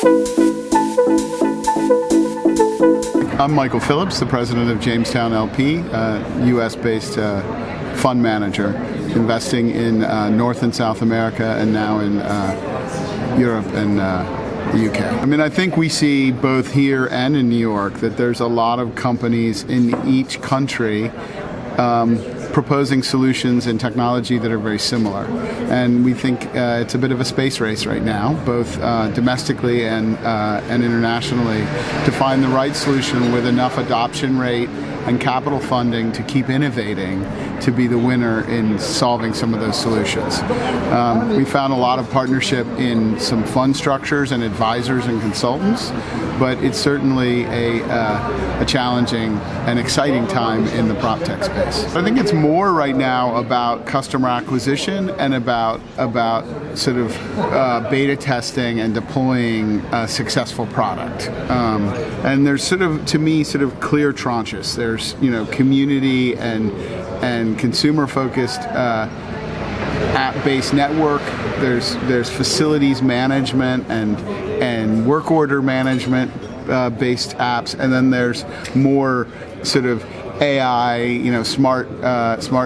I'm Michael Phillips, the president of Jamestown LP, US-based fund manager, investing in North and South America and now in Europe and the UK. I mean, I think we see both here and in New York that there's a lot of companies in each country proposing solutions and technology that are very similar. And we think it's a bit of a space race right now, both domestically and internationally, to find the right solution with enough adoption rate and capital funding to keep innovating to be the winner in solving some of those solutions. We found a lot of partnership in some fund structures and advisors and consultants, but it's certainly a challenging and exciting time in the PropTech space. I think it's more right now about customer acquisition and about sort of beta testing and deploying a successful product. And there's sort of, to me, sort of clear tranches. There's, community and consumer-focused app-based network. There's facilities management and work order management based apps, and then there's more sort of AI, smart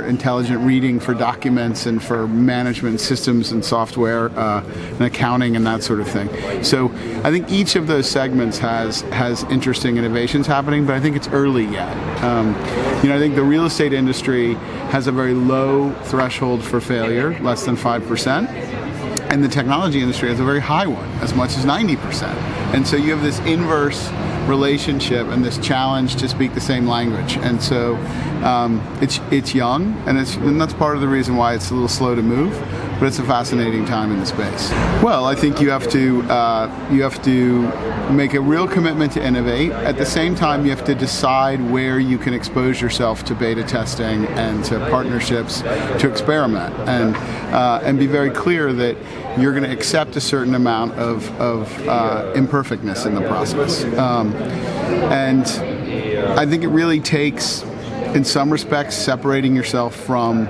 intelligent reading for documents and for management systems and software and accounting and that sort of thing. So I think each of those segments has interesting innovations happening, but I think it's early yet. I think the real estate industry has a very low threshold for failure, less than 5%. And the technology industry has a very high one, as much as 90%. And so you have this inverse relationship and this challenge to speak the same language. And so it's young, and that's part of the reason why it's a little slow to move, but it's a fascinating time in the space. Well, I think you have to make a real commitment to innovate. At the same time, you have to decide where you can expose yourself to beta testing and to partnerships to experiment, and be very clear that you're going to accept a certain amount of imperfectness in the process. And I think it really takes, in some respects, separating yourself from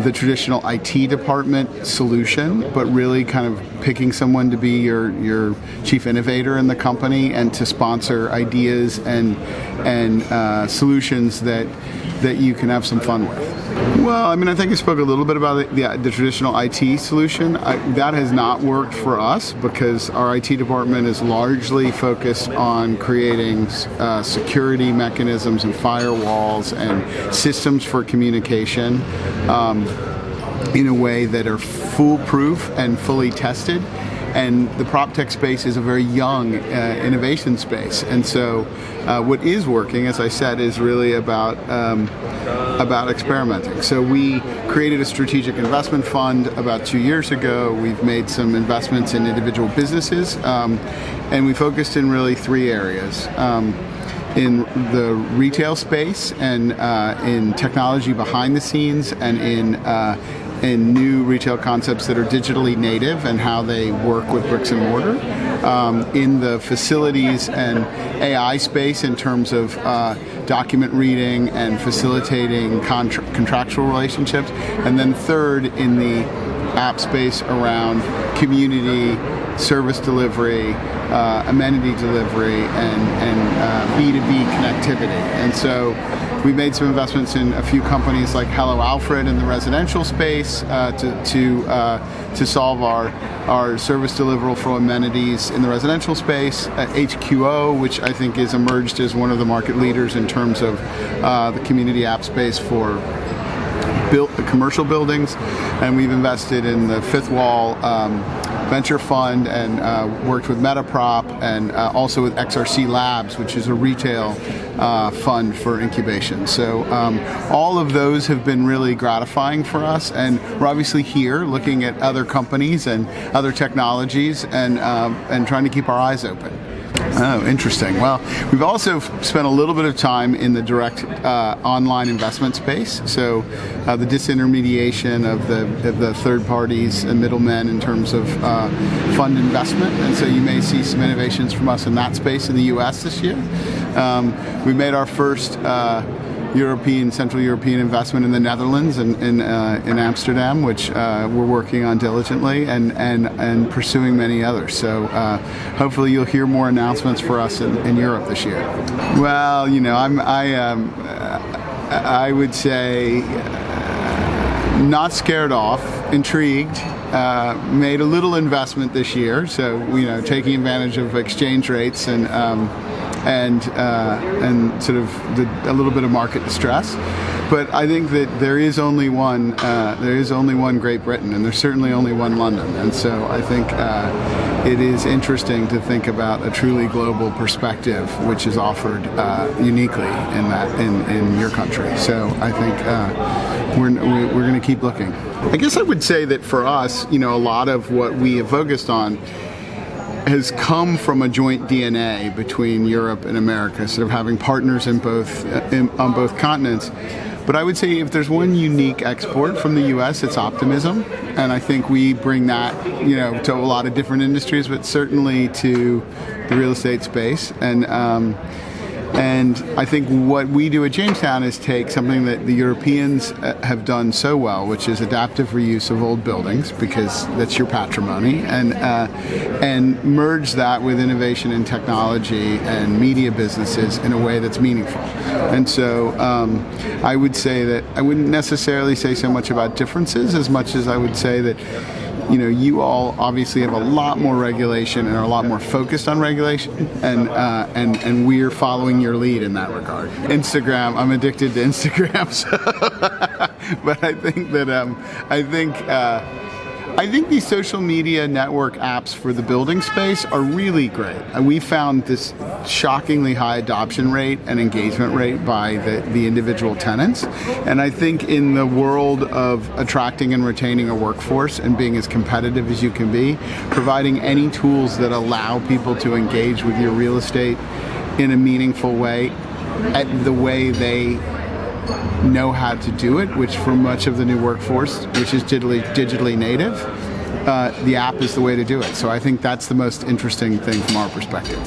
the traditional IT department solution, but really kind of picking someone to be your chief innovator in the company and to sponsor ideas and solutions that you can have some fun with. Well, I mean, I think I spoke a little bit about the traditional IT solution. That has not worked for us because our IT department is largely focused on creating security mechanisms and firewalls and systems for communication in a way that are foolproof and fully tested. And the PropTech space is a very young innovation space. And so what is working, as I said, is really about experimenting. So we created a strategic investment fund about 2 years ago. We've made some investments in individual businesses, and we focused in really 3 areas. In the retail space, and in technology behind the scenes, and in new retail concepts that are digitally native and how they work with bricks and mortar. In the facilities and AI space in terms of document reading and facilitating contractual relationships. And then third, in the app space around community, service delivery, amenity delivery, and B2B connectivity. And so we made some investments in a few companies like Hello Alfred in the residential space to solve our service deliverable for amenities in the residential space. HQO, which I think is emerged as one of the market leaders in terms of the community app space for commercial buildings, and we've invested in the Fifth Wall venture fund and worked with MetaProp and also with XRC Labs, which is a retail fund for incubation. So all of those have been really gratifying for us, and we're obviously here looking at other companies and other technologies and trying to keep our eyes open. Oh, interesting. Well, we've also spent a little bit of time in the direct online investment space. So the disintermediation of the third parties and middlemen in terms of fund investment. And so you may see some innovations from us in that space in the US this year. We made our first Central European investment in the Netherlands and in Amsterdam, which we're working on diligently, and pursuing many others. So hopefully you'll hear more announcements for us in Europe this year. Well, I would say not scared off, intrigued. Made a little investment this year, so taking advantage of exchange rates and sort of a little bit of market distress. But I think that there is only one Great Britain, and there's certainly only one London, and so I think it is interesting to think about a truly global perspective, which is offered uniquely in your country. So I think we're going to keep looking. I guess I would say that for us, a lot of what we have focused on has come from a joint DNA between Europe and America, sort of having partners on both continents. But I would say if there's one unique export from the U.S., it's optimism, and I think we bring that, to a lot of different industries, but certainly to the real estate space. And I think what we do at Jamestown is take something that the Europeans have done so well, which is adaptive reuse of old buildings, because that's your patrimony, and merge that with innovation in technology and media businesses in a way that's meaningful. And so I would say that I wouldn't necessarily say so much about differences as much as I would say that you all obviously have a lot more regulation and are a lot more focused on regulation, and we're following your lead in that regard. Instagram, I'm addicted to Instagram, but I think that I think these social media network apps for the building space are really great. We found this shockingly high adoption rate and engagement rate by the individual tenants. And I think in the world of attracting and retaining a workforce and being as competitive as you can be, providing any tools that allow people to engage with your real estate in a meaningful way, at the way they know how to do it, which for much of the new workforce, which is digitally native, the app is the way to do it. So I think that's the most interesting thing from our perspective.